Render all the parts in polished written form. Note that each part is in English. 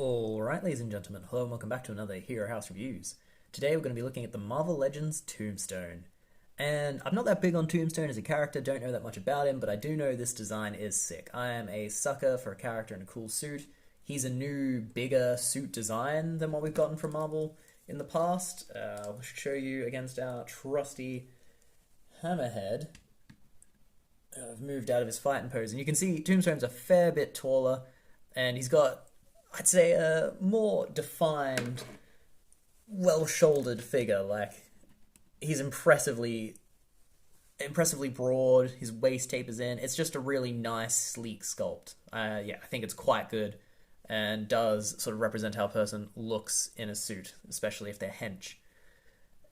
Alright, ladies and gentlemen, hello and welcome back to another Hero House Reviews. Today we're going to be looking at the Marvel Legends Tombstone. And I'm not that big on Tombstone as a character, don't know that much about him, but I do know this design is sick. I am a sucker for a character in a cool suit. He's a new, bigger suit design than what we've gotten from Marvel in the past. I'll show you against our trusty Hammerhead. I've moved out of his fighting pose, and you can see Tombstone's a fair bit taller, and he's got, I'd say, a more defined, well-shouldered figure. Like, he's impressively broad, his waist tapers in. It's just a really nice, sleek sculpt. Yeah, I think it's quite good, and does sort of represent how a person looks in a suit, especially if they're hench.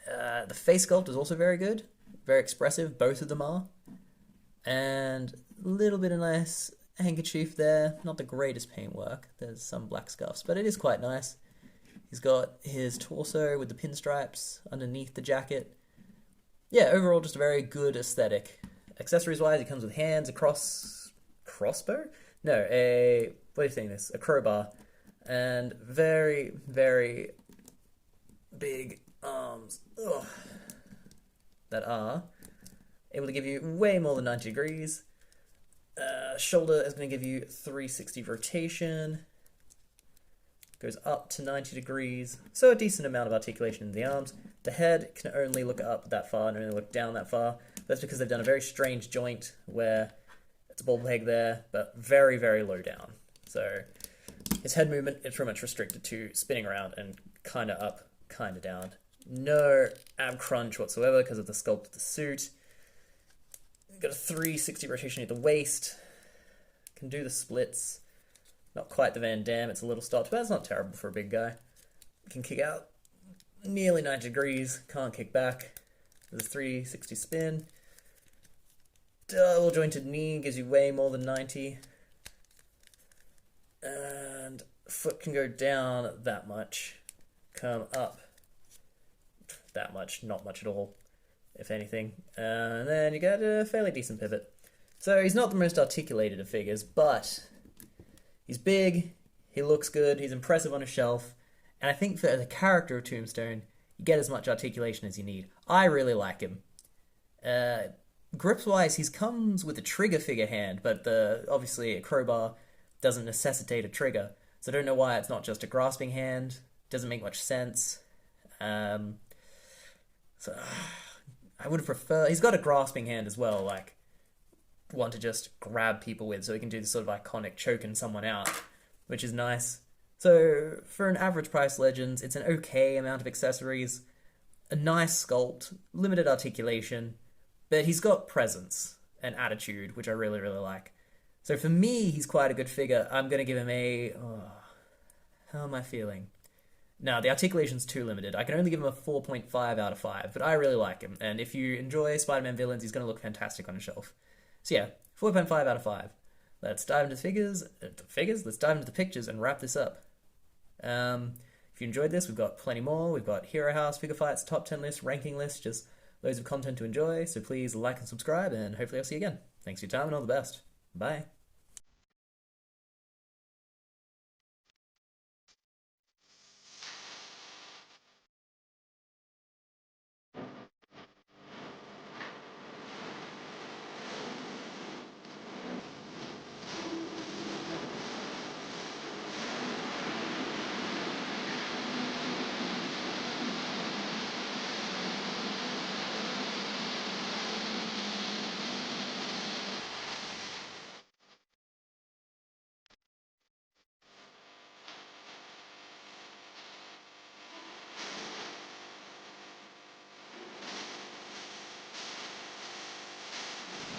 The face sculpt is also very good, very expressive, both of them are. And a little bit of nice handkerchief there. Not the greatest paintwork. There's some black scuffs, but it is quite nice. He's got his torso with the pinstripes underneath the jacket. Yeah, overall just a very good aesthetic. Accessories-wise, he comes with hands, a crossbow? No, what do you think this? A crowbar. And very, very big arms. Ugh. That are able to give you way more than 90 degrees. Shoulder is going to give you 360 rotation. Goes up to 90 degrees. So a decent amount of articulation in the arms. The head can only look up that far and only look down that far. That's because they've done a very strange joint where it's a ball peg there, but very, very low down. So his head movement is pretty much restricted to spinning around and kind of up, kind of down. No ab crunch whatsoever because of the sculpt of the suit. Got a 360 rotation at the waist. Can do the splits. Not quite the Van Damme, it's a little stopped, but it's not terrible for a big guy. Can kick out nearly 90 degrees, can't kick back. There's a 360 spin. Double jointed knee gives you way more than 90. And foot can go down that much. Come up that much, not much at all, if anything. And then you get a fairly decent pivot. So he's not the most articulated of figures, but he's big, he looks good, he's impressive on a shelf, and I think for the character of Tombstone, you get as much articulation as you need. I really like him. Grips-wise, he comes with a trigger figure hand, but obviously a crowbar doesn't necessitate a trigger, so I don't know why it's not just a grasping hand. Doesn't make much sense. So I would have preferred... He's got a grasping hand as well, like one to just grab people with, so he can do this sort of iconic choking someone out, which is nice. So for an average price Legends, it's an okay amount of accessories, a nice sculpt, limited articulation, but he's got presence and attitude, which I really, really like. So for me, he's quite a good figure. I'm going to give him a... how am I feeling? No, the articulation's too limited. I can only give him a 4.5 out of 5, but I really like him. And if you enjoy Spider-Man villains, he's going to look fantastic on a shelf. So yeah, 4.5 out of 5. Let's dive into the figures. Let's dive into the pictures and wrap this up. If you enjoyed this, we've got plenty more. We've got Hero House, Figure Fights, Top 10 list, ranking list, just loads of content to enjoy. So please like and subscribe, and hopefully I'll see you again. Thanks for your time and all the best. Bye.